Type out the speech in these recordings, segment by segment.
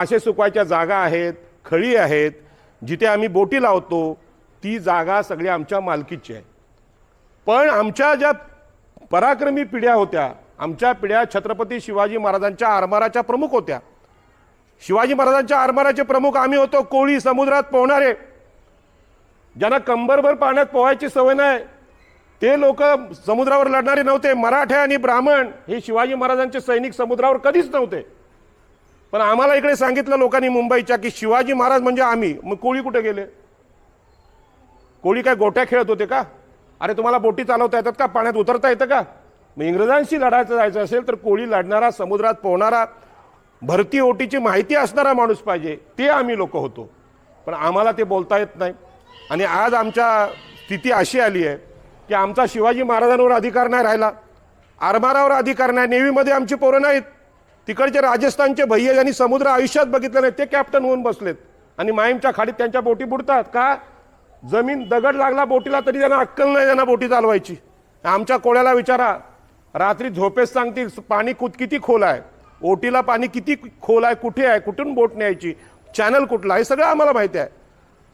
मासे सुकवायच्या जागा आहेत, खळी आहेत, जिथे आम्ही बोटी लावतो ती जागा सगळी आमच्या मालकीची आहे। पण आमच्या ज्या पराक्रमी पिढ्या होत्या, आमच्या पिढ्या छत्रपती शिवाजी महाराजांच्या आरमाराच्या प्रमुख होत्या। शिवाजी महाराजांच्या आरमाराचे प्रमुख आम्ही होतो, कोळी समुद्रात पोहणारे, ज्यांना कंबरभर पाण्यात पोहायची सवय नाही, ते लोक समुद्रावर लढणारे नव्हते। मराठे आणि ब्राह्मण हे शिवाजी महाराजांचे सैनिक समुद्रावर कधीच नव्हते। पण आम्हाला इकडे सांगितलं लोकांनी मुंबईच्या की शिवाजी महाराज म्हणजे आम्ही। मग कोळी कुठे गेले? कोळी काय गोट्या खेळत होते का? अरे तुम्हाला बोटी चालवता येतात का? पाण्यात उतरता येतं का? मग इंग्रजांशी लढायचं जायचं असेल तर कोळी लढणारा, समुद्रात पोहणारा, भरती ओटीची माहिती असणारा माणूस पाहिजे, ते आम्ही लोक होतो। पण आम्हाला ते बोलता येत नाही। आणि आज आमच्या स्थिती अशी आली आहे की आमचा शिवाजी महाराजांवर अधिकार नाही राहिला, आरमारावर अधिकार नाही, नेव्हीमध्ये आमची पोरं नाहीत। तिकडचे राजस्थानचे भैया ज्यांनी समुद्र आयुष्यात बघितलं नाही ते कॅप्टन होऊन बसलेत आणि माहीमच्या खाडीत त्यांच्या बोटी बुडतात का? जमीन दगड लागला बोटीला तरी त्यांना अक्कल नाही त्यांना बोटी चालवायची। आमच्या कोळ्याला विचारा, रात्री झोपेस सांगतील पाणी किती खोल आहे, ओटीला पाणी किती खोल आहे, कुठे आहे, कुठून बोट न्यायची, चॅनल कुठला, हे सगळं आम्हाला माहिती आहे।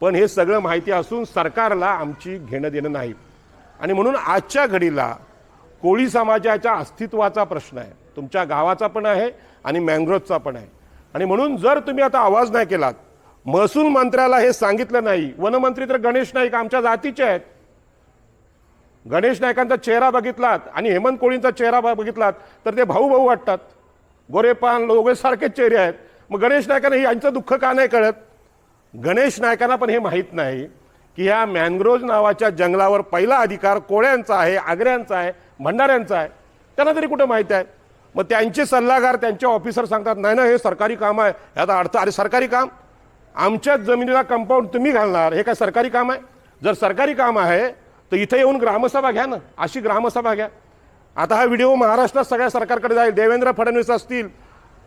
पण हे सगळं माहिती असून सरकारला आमची घेणं देणं नाही। आणि म्हणून आजच्या घडीला कोळी समाजाच्या अस्तित्वाचा प्रश्न आहे, तुमच्या गावाचा पण आहे आणि मँग्रोव्हचा पण आहे। आणि म्हणून जर तुम्ही आता आवाज नाही केलात, महसूल मंत्र्याला हे सांगितलं नाही, वनमंत्री तर गणेश नाईक आमच्या जातीचे आहेत, गणेश नाईकांचा चेहरा बघितलात आणि हेमंत कोळींचा चेहरा बघितलात तर ते भाऊ भाऊ वाटतात, गोरेपान लोगे सारखेच चेहरे आहेत। मग गणेश नाईकांना यांचं दुःख का नाही कळत? गणेश नाईकांना पण हे माहीत नाही की ह्या मँग्रोव्ह नावाच्या जंगलावर पहिला अधिकार कोळ्यांचा आहे, आगऱ्यांचा आहे, भंडाऱ्यांचा आहे, त्यांना तरी कुठं माहीत आहे? मग त्यांचे सल्लागार, त्यांचे ऑफिसर सांगतात नाही ना हे सरकारी काम आहे, याचा अर्थ अरे सरकारी काम, आमच्याच जमिनीला कंपाऊंड तुम्ही घालणार, हे काय सरकारी काम आहे? जर सरकारी काम आहे तर इथे येऊन ग्रामसभा घ्या ना, अशी ग्रामसभा घ्या। आता हा व्हिडिओ महाराष्ट्रात सगळ्या सरकारकडे जाईल, देवेंद्र फडणवीस असतील,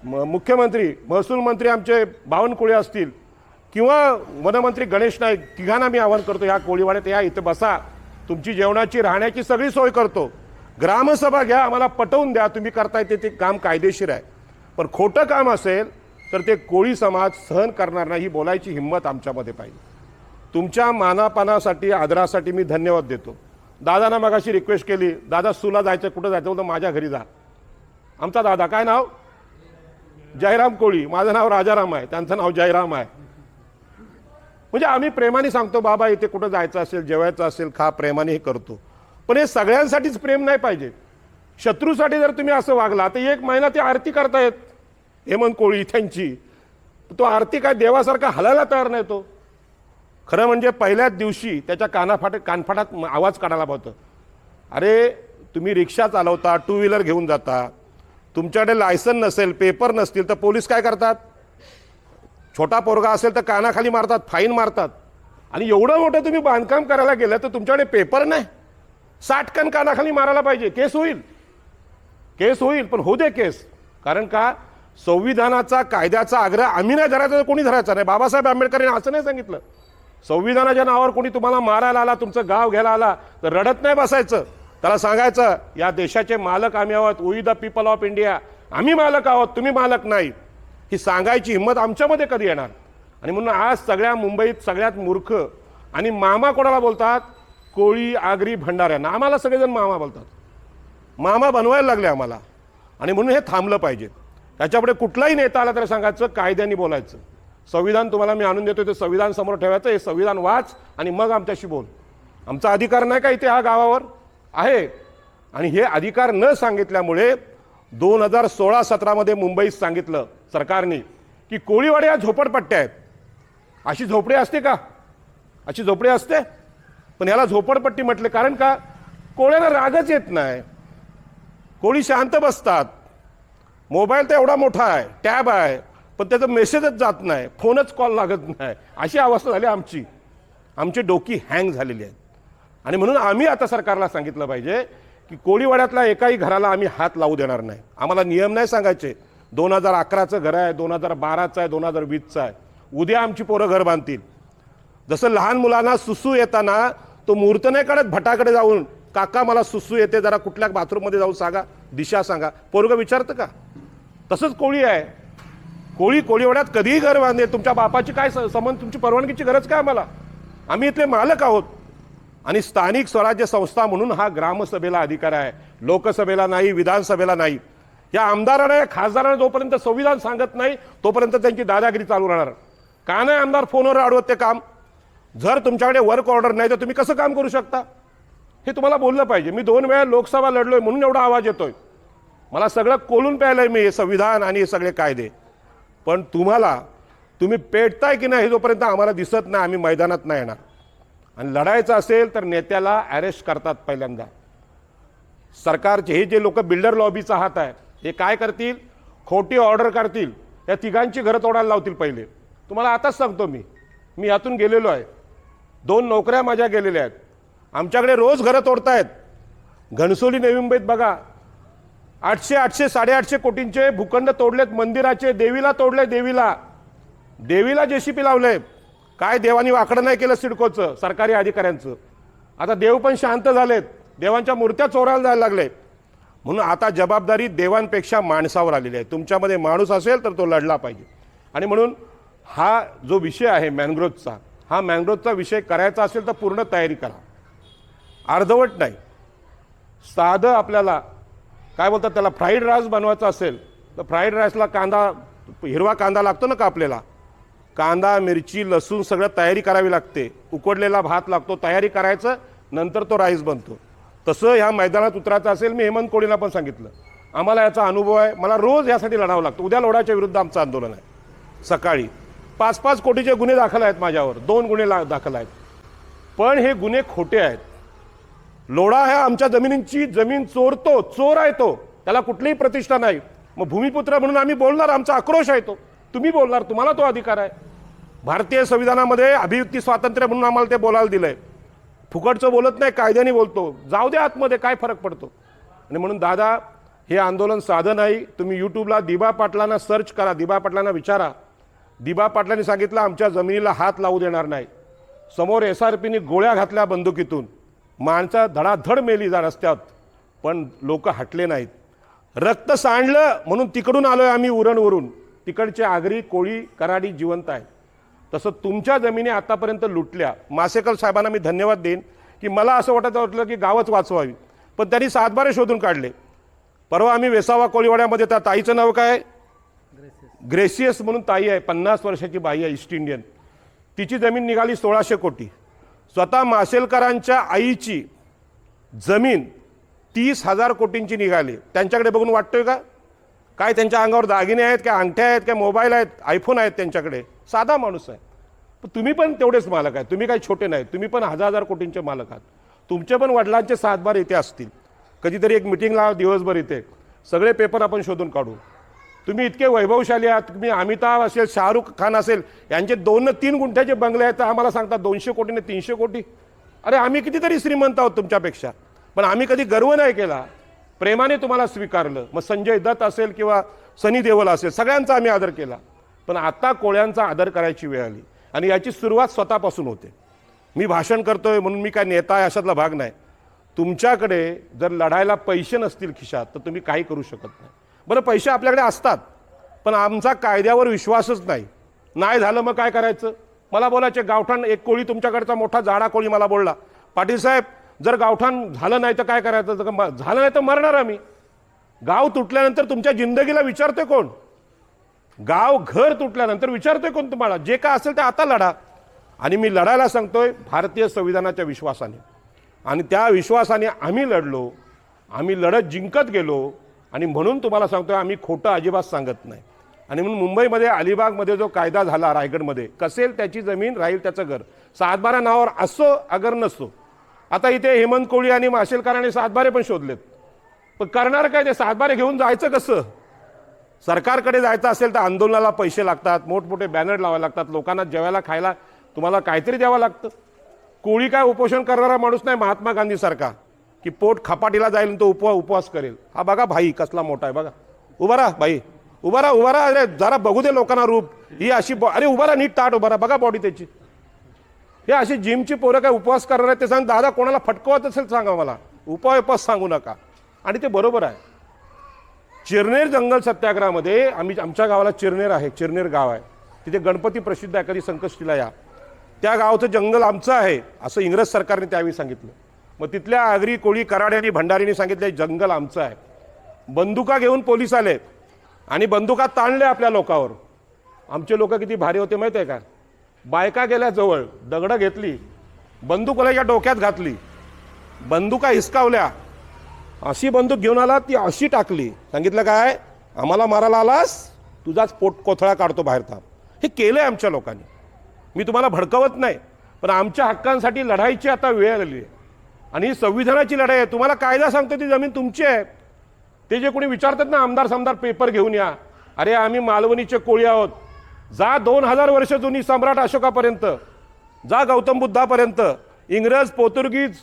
मुख्यमंत्री, महसूल मंत्री आमचे बावनकुळे असतील किंवा वनमंत्री गणेश नाईक, तिघांना मी आवाहन करतो या कोळीवाड्यात या, इथे बसा, तुमची जेवणाची राहण्याची सगळी सोय करतो, ग्रामसभा घ्या, आम्हाला पटवून द्या तुम्ही करताय ते काम कायदेशीर आहे। पण खोटं काम असेल तर ते कोळी समाज सहन करणार नाही, ही बोलायची हिंमत आमच्यामध्ये पाहिजे। तुमच्या मानापानासाठी, आदरासाठी मी धन्यवाद देतो। दादांना मगाशी रिक्वेस्ट केली, दादा सुला जायचं, कुठं जायचं होतं, माझ्या घरी जा। आमचा दादा काय नाव? जयराम कोळी, माझं नाव राजाराम आहे, त्यांचं नाव जयराम आहे। म्हणजे आम्ही प्रेमाने सांगतो बाबा इथे कुठं जायचं असेल, जेवायचं असेल, खा, प्रेमाने हे करतो। पण हे सगळ्यांसाठीच प्रेम नाही पाहिजे। शत्रूसाठी जर तुम्ही असं वागला तर एक महिना ते आरती करतायत हेमंत कोळी त्यांची, तो आरती काय देवासारखा हलायला तयार नाही तो। खरं म्हणजे पहिल्याच दिवशी त्याच्या कानफाटात आवाज काढायला पाहतं। अरे तुम्ही रिक्षा चालवता, टू व्हीलर घेऊन जाता, तुमच्याकडे लायसन नसेल, पेपर नसतील तर पोलीस काय करतात? छोटा पोरगा असेल तर कानाखाली मारतात, फाईन मारतात। आणि एवढं मोठं तुम्ही बांधकाम करायला गेलं तर तुमच्याकडे पेपर नाही, 60 कण कानाखाली मारायला पाहिजे, केस होईल, केस होईल। पण होऊ दे केस, कारण का संविधानाचा, कायद्याचा आग्रह आम्ही नाही धरायचा तर कोणी धरायचा नाही। बाबासाहेब आंबेडकरांनी असं नाही सांगितलं, संविधानाच्या नावावर कोणी तुम्हाला मारायला आला, तुमचं गाव घ्यायला आला तर रडत नाही बसायचं, त्याला सांगायचं या देशाचे मालक आम्ही आहोत, we the people of India, आम्ही मालक आहोत, तुम्ही मालक नाही, ही सांगायची हिंमत आमच्यामध्ये कधी येणार? आणि म्हणून आज सगळ्या मुंबईत सगळ्यात मूर्ख आणि मामा कोणाला बोलतात? कोळी, आगरी, भंडाऱ्यांना। आम्हाला सगळेजण मामा बोलतात, मामा बनवायला लागले आम्हाला। आणि म्हणून हे थांबलं पाहिजे। त्याच्यापुढे कुठलाही नेता आला तर सांगायचं कायद्याने बोलायचं, संविधान तुम्हाला मी आणून देतो ते संविधान समोर ठेवायचं, हे संविधान वाच आणि मग आमच्याशी बोल। आमचा अधिकार नाही का इथे हा गावावर आहे? आणि हे अधिकार न सांगितल्यामुळे 2016-17 मध्ये मुंबईत सांगितलं सरकारने की कोळीवाड्या झोपडपट्ट्या आहेत। अशी झोपडी असते का? अशी झोपडी असते? पण याला झोपडपट्टी म्हटले कारण का? कोळ्याला रागच येत नाही, कोळी शांत बसतात। मोबाईल तर एवढा मोठा आहे, टॅब आहे, पण त्याचा मेसेजच जात नाही, फोनच कॉल लागत नाही, अशी अवस्था झाली आमची, आमची डोकी हँग झालेली आहे। आणि म्हणून आम्ही आता सरकारला सांगितलं पाहिजे की कोळीवाड्यातल्या एकाही घराला आम्ही हात लावू देणार नाही। आम्हाला नियम नाही सांगायचे 2011चं घर आहे, 2012चं आहे, 2020चं आहे, उद्या आमची पोरं घर बांधतील। जसं लहान मुलांना सुसू येताना तो मूर्त नाही काढत भटाकडे जाऊन, काका मला सुसू येते, जरा कुठल्या बाथरूममध्ये जाऊन सांगा, दिशा सांगा, पोरगं विचारतं का? तसंच कोळी आहे, कोळीवाड्यात कधीही घर बांधे, तुमच्या बापाची काय संबंध, तुमची परवानगीची गरज काय आम्हाला? आम्ही इथले मालक आहोत. आणि स्थानिक स्वराज्य संस्था म्हणून हा ग्रामसभेला अधिकार आहे, लोकसभेला नाही, विधानसभेला नाही. या आमदारांना या खासदारांना जोपर्यंत संविधान सांगत नाही तोपर्यंत त्यांची दादागिरी चालू राहणार. का नाही आमदार फोनवर अडवत ते काम? जर तुमच्याकडे वर्क ऑर्डर नाही तर तुम्ही कसं काम करू शकता हे तुम्हाला बोललं पाहिजे. मी 2 वेळा लोकसभा लढलोय म्हणून एवढा आवाज येतोय. मला सगळं कोलून प्यायलंय मी हे संविधान आणि हे सगळे कायदे. पण तुम्ही पेटताय की नाही हे जोपर्यंत आम्हाला दिसत नाही आम्ही मैदानात नाही येणार. आणि लढायचं असेल तर नेत्याला अरेस्ट करतात पहिल्यांदा. सरकारचे हे जे लोक बिल्डर लॉबीचा हात आहे हे काय करतील? खोटी ऑर्डर करतील, या तिघांची घरं तोडायला लावतील पहिले. तुम्हाला आताच सांगतो मी यातून गेलेलो आहे. 2 नोकऱ्या माझ्या गेलेल्या आहेत. आमच्याकडे रोज घरं तोडतायत. घनसोली नवी मुंबईत बघा 800 850 कोटींचे भूखंड तोडलेत. मंदिराचे, देवीला तोडले, देवीला जेसीपी लावले. काय देवानी वाकडं नाही केलं सिडकोचं, सरकारी अधिकाऱ्यांचं. आता देव पण शांत झालेत, देवांच्या मूर्त्या चोरायला जायला लागले. म्हणून आता जबाबदारी देवांपेक्षा माणसावर आलेली आहे. तुमच्यामध्ये माणूस असेल तर तो लढला पाहिजे. आणि म्हणून हा जो विषय आहे मॅनग्रोव्हचा, हा मॅनग्रोव्हचा विषय करायचा असेल तर पूर्ण तयारी करा, अर्धवट नाही. साधं आपल्याला काय बोलतात त्याला फ्राईड राईस बनवायचा असेल तर फ्राईड राईसला हिरवा कांदा लागतो ना का आपल्याला, कांदा, मिरची, लसूण सगळं तयारी करावी लागते. उकडलेला भात लागतो, तयारी करायचं, नंतर तो राईस बनतो. तसं ह्या मैदानात उतरायचं असेल, मी हेमंत कोळीला पण सांगितलं, आम्हाला याचा अनुभव आहे, मला रोज यासाठी लढावं लागतं. उद्या लोढाच्या विरुद्ध आमचं आंदोलन आहे. सकाळी 5-5 कोटीचे गुन्हे दाखल आहेत माझ्यावर, 2 गुन्हे दाखल आहेत. पण हे गुन्हे खोटे आहेत. लोढा ह्या आमच्या जमिनींची जमीन चोरतो, चोर आहे तो, त्याला कुठलीही प्रतिष्ठा नाही. मग भूमिपुत्र म्हणून आम्ही बोलणार, आमचा आक्रोश आहे तो. तुम्ही बोलणार, तुम्हाला तो अधिकार आहे. भारतीय संविधानामध्ये अभिव्यक्ती स्वातंत्र्य म्हणून आम्हाला ते बोलायला दिलंय. फुकटचं बोलत नाही, कायद्याने बोलतो. जाऊ दे आतमध्ये, काय फरक पडतो? आणि म्हणून दादा, हे आंदोलन साधं नाही. तुम्ही यूट्यूबला दिबा पाटलांना सर्च करा, दिबा पाटलांना विचारा. दिबा पाटलांनी सांगितलं आमच्या जमिनीला हात लावू देणार नाही. समोर SRPनी गोळ्या घातल्या बंदुकीतून, माणसं धडाधड मेली जा रस्त्यात, पण लोक हटले नाहीत. रक्त सांडलं म्हणून तिकडून आलोय आम्ही उरणवरून. तिकडचे आगरी, कोळी, कराडी जिवंत आहेत. तसं तुमच्या जमिनी आतापर्यंत लुटल्या. मासेकर साहेबांना मी धन्यवाद देईन की मला असं वाटलं की गावच वाचवावी, पण त्यांनी 7 शोधून काढले. परवा आम्ही वेसावा कोळीवाड्यामध्ये, त्या ताईचं नाव काय, ग्रेसियस म्हणून ताई आहे, 50 वर्षाची बाई आहे, ईस्ट इंडियन. तिची जमीन निघाली 1600 कोटी. स्वतः मासेलकरांच्या आईची जमीन 30,000 कोटींची निघाली. त्यांच्याकडे बघून वाटतोय का काय त्यांच्या अंगावर दागिने आहेत, काय अंगठ्या आहेत, काय मोबाईल आहेत, आयफोन आहेत त्यांच्याकडे? साधा माणूस आहे. पण तुम्ही पण तेवढेच मालक आहेत, तुम्ही काही छोटे नाहीत. तुम्ही पण 1000 कोटींचे मालक आहात. तुमचे पण वडिलांचे 7 इथे असतील. कधीतरी एक मिटिंग लावा दिवसभर इथे, सगळे पेपर आपण शोधून काढू. तुम्ही इतके वैभवशाली आहात. तुम्ही अमिताभ असेल, शाहरुख खान असेल, यांचे 2-3 गुंठ्याचे बंगले आहेत, तर आम्हाला सांगतात 200 कोटी ने 300 कोटी. अरे आम्ही कितीतरी श्रीमंत आहोत तुमच्यापेक्षा, पण आम्ही कधी गर्व नाही केला. प्रेमाने तुम्हाला स्वीकारलं. मग संजय दत्त असेल किंवा सनी देओल असेल, सगळ्यांचा आम्ही आदर केला. पण आता कोळ्यांचा आदर करायची वेळ आली आणि याची सुरुवात स्वतःपासून होते. मी भाषण करतोय म्हणून मी काय नेता आहे अशातला भाग नाही. तुमच्याकडे जर लढायला पैसे नसतील खिशात तर तुम्ही काही करू शकत नाही. बरं, पैसे आपल्याकडे असतात, पण आमचा कायद्यावर विश्वासच नाही. नाही झालं मग काय करायचं? मला बोलायचे गावठाण, एक कोळी तुमच्याकडचा मोठा जाडा कोळी मला बोलला, पाटील साहेब जर गावठाण झालं नाही तर काय करायचं? झालं नाही तर मरणार आम्ही. गाव तुटल्यानंतर तुमच्या जिंदगीला विचारतोय कोण? गाव घर तुटल्यानंतर विचारतोय कोण तुम्हाला? जे काय असेल ते आता लढा. आणि मी लढायला सांगतोय भारतीय संविधानाच्या विश्वासाने, आणि त्या विश्वासाने आम्ही लढलो, आम्ही लढत जिंकत गेलो. आणि म्हणून तुम्हाला सांगतोय आम्ही खोटं अजिबात सांगत नाही. आणि म्हणून मुंबईमध्ये अलिबागमध्ये जो कायदा झाला, रायगडमध्ये, कसेल त्याची जमीन राहील त्याचं घर. 7 नावावर असो अगर नसो. आता इथे हेमंत कोळी आणि माशेलकरांनी 7 पण शोधलेत, पण करणार काय? ते 7 घेऊन जायचं कसं? सरकारकडे जायचं असेल तर आंदोलनाला पैसे लागतात, मोठमोठे बॅनर लावावे लागतात, लोकांना जेवायला खायला तुम्हाला काहीतरी द्यावं लागतं. कोळी काय उपोषण करणारा माणूस नाही महात्मा गांधीसारखा की पोट खपाटीला जाईल तो उपवास करेल. हा बघा भाई कसला मोठा आहे बघा. उभा राहा भाई, उभा राहा. अरे जरा बघू दे लोकांना रूप. ही अशी, अरे उभा राहा, नीट ताट उभा राहा, बघा बॉडी त्याची. हे अशी जिमची पोरं काय उपवास करणार आहेत ते सांग. दादा कोणाला फटकवत असेल सांगा मला, उपवास सांगू नका. आणि ते बरोबर आहे. चिरनेर जंगल सत्याग्रहामध्ये आमच्या गावाला चिरनेर आहे, चिरनेर गाव आहे, तिथे गणपती प्रसिद्ध आहे, कधी संकष्टीला या. त्या गावचं जंगल आमचं आहे असं इंग्रज सरकारने त्यावेळी सांगितलं. मग तिथल्या आगरी कोळी कराड्यांनी भंडारींनी सांगितलं जंगल आमचं आहे. बंदुका घेऊन पोलीस आले आणि बंदुका ताणले आपल्या लोकांवर. आमचे लोक किती भारी होते माहिती आहे का? बायका गेल्या जवळ, दगडं घेतली, बंदुकाला डोक्यात घातली, बंदुका हिसकावल्या, अशी बंदूक घेऊन आला ती अशी टाकली, सांगितलं काय आम्हाला मारायला आलास, तुझाच पोट कोथळा काढतो बाहेर थांब. हे केलंय आमच्या लोकांनी. मी तुम्हाला भडकवत नाही, पण आमच्या हक्कांसाठी लढाईची आता वेळ आली आहे आणि ही संविधानाची लढाई आहे. तुम्हाला कायदा सांगतो ती जमीन तुमची आहे. ते जे कोणी विचारतात ना आमदार समदार पेपर घेऊन या, अरे आम्ही मालवणीचे कोळी आहोत. जा 2000 वर्ष जुनी सम्राट अशोकापर्यंत, जा गौतम बुद्धापर्यंत, इंग्रज, पोर्तुगीज,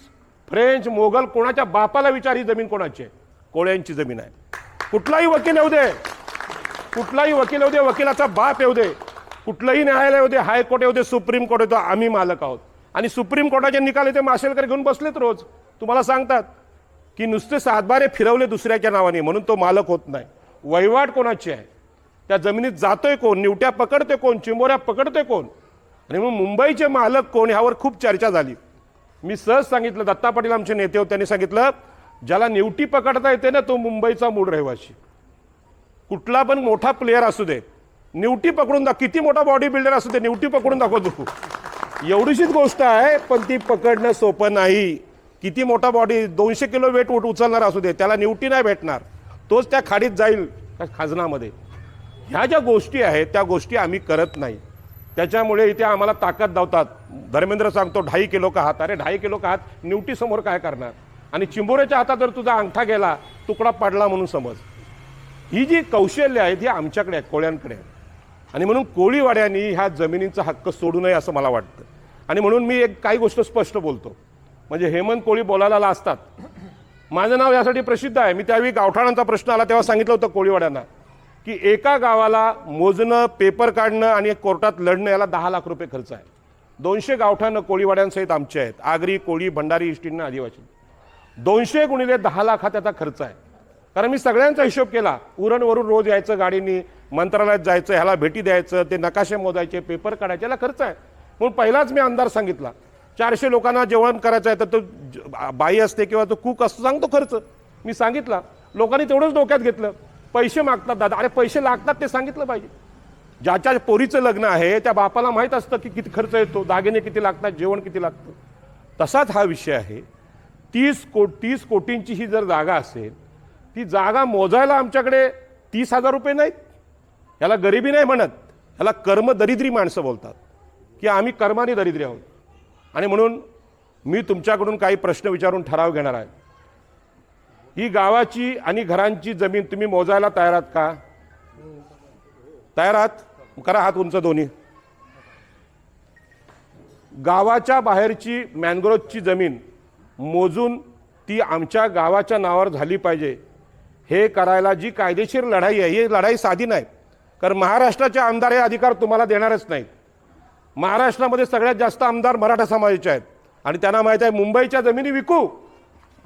फ्रेंच, मोगल, कोणाच्या बापाला विचार ही जमीन कोणाची आहे? कोळ्यांची जमीन आहे. कुठलाही वकील येऊ दे, कुठलाही वकील येऊ दे, वकिलाचा बाप येऊ दे, कुठलंही न्यायालय येऊ दे, हायकोर्ट येऊ दे, सुप्रीम कोर्ट येतो, आम्ही मालक आहोत. आणि सुप्रीम कोर्टाचे निकाल ते माशेलकर घेऊन बसलेत रोज. तुम्हाला सांगतात की नुसते सातबारे फिरवले दुसऱ्याच्या नावाने म्हणून तो मालक होत नाही. वहिवाट कोणाची आहे? त्या जमिनीत जातोय कोण? निवट्या पकडते कोण? चिंबोऱ्या पकडते कोण? आणि मग मुंबईचे मालक कोण ह्यावर खूप चर्चा झाली. मी सहज सांगितलं, दत्ता पाटील आमचे नेते होते, त्यांनी सांगितलं ज्याला निवटी पकडता येते ना तो मुंबईचा मूळ रहिवासी. कुठला पण मोठा प्लेयर असू दे, निवटी पकडून किती मोठा बॉडी बिल्डर असू दे, निवटी पकडून दाखवतो. एवढीशीच गोष्ट आहे, पण ती पकडणं सोपं नाही. किती मोठा बॉडी 200 किलो वेट उचलणार असू दे, त्याला निवटी नाही भेटणार, तोच त्या खाडीत जाईल खजनामध्ये. ह्या ज्या गोष्टी आहेत त्या गोष्टी आम्ही करत नाही. त्याच्यामुळे इथे आम्हाला ताकद दावतात. धर्मेंद्र सांगतो 2.5 किलो का हात. अरे 2.5 किलो का हात निवटी समोर काय करणार? आणि चिंबोऱ्याच्या हातात जर तुझा अंगठा गेला, तुकडा पडला म्हणून समज. ही जी कौशल्य आहेत ही आमच्याकडे आहेत, कोळ्यांकडे आहेत. आणि म्हणून कोळीवाड्यांनी ह्या जमिनींचा हक्क सोडू नये असं मला वाटतं. आणि म्हणून मी काही गोष्ट स्पष्ट बोलतो. म्हणजे हेमंत कोळी बोलायला लाजतात. माझं नाव यासाठी प्रसिद्ध आहे. मी त्यावेळी गावठाणांचा प्रश्न आला तेव्हा सांगितलं होतं कोळीवाड्यांना की एका गावाला मोजणं, पेपर काढणं आणि कोर्टात लढणं याला 10 लाख रुपये खर्च आहे. 200 गावठाणं कोळीवाड्यांसहित आमचे आहेत, आगरी, कोळी, भंडारी, इष्टींना, आदिवासी. 200 गुणिले 10 लाख हा त्याचा खर्च आहे. कारण मी सगळ्यांचा हिशोब केला. उरणवरून रोज यायचं गाडीनी, मंत्रालयात जायचं, ह्याला भेटी द्यायचं, ते नकाशे मोजायचे, पेपर काढायचे, याला खर्च आहे. म्हणून पहिलाच मी अंदाज सांगितला 400 लोकांना जेवण करायचं आहे तर तो बाई असते किंवा तो कुक असतो, सांगतो खर्च. मी सांगितला, लोकांनी तेवढंच डोक्यात घेतलं. पैसे मागतात दादा, अरे पैसे लागतात ते सांगितलं पाहिजे. ज्याच्या पोरीचं लग्न आहे त्या बापाला माहीत असतं की किती खर्च येतो, दागिने किती लागतात, जेवण किती लागतं. तसाच हा विषय आहे. 30 कोटींची ही जर जागा असेल, ती जागा मोजायला आमच्याकडे 30,000 रुपये नाहीत. याला गरिबी नाही म्हणत, याला कर्मदरिद्री माणसं बोलतात की आम्ही कर्माने दरिद्री आहोत. आणि म्हणून मी तुमच्याकडून काही प्रश्न विचारून ठराव घेणार आहे. ही गावाची आणि घरांची जमीन तुम्ही मोजायला तयार आहात का? तयार आहात? करा हात उंच दोन्ही. गावाच्या बाहेरची मॅनग्रोव्हची जमीन मोजून ती आमच्या गावाच्या नावावर झाली पाहिजे. हे करायला जी कायदेशीर लढाई आहे, ही लढाई साधी नाही. कारण महाराष्ट्राचे आमदार हे अधिकार तुम्हाला देणारच नाहीत. महाराष्ट्रामध्ये सगळ्यात जास्त आमदार मराठा समाजाचे आहेत आणि त्यांना माहीत आहे मुंबईच्या जमिनी विकू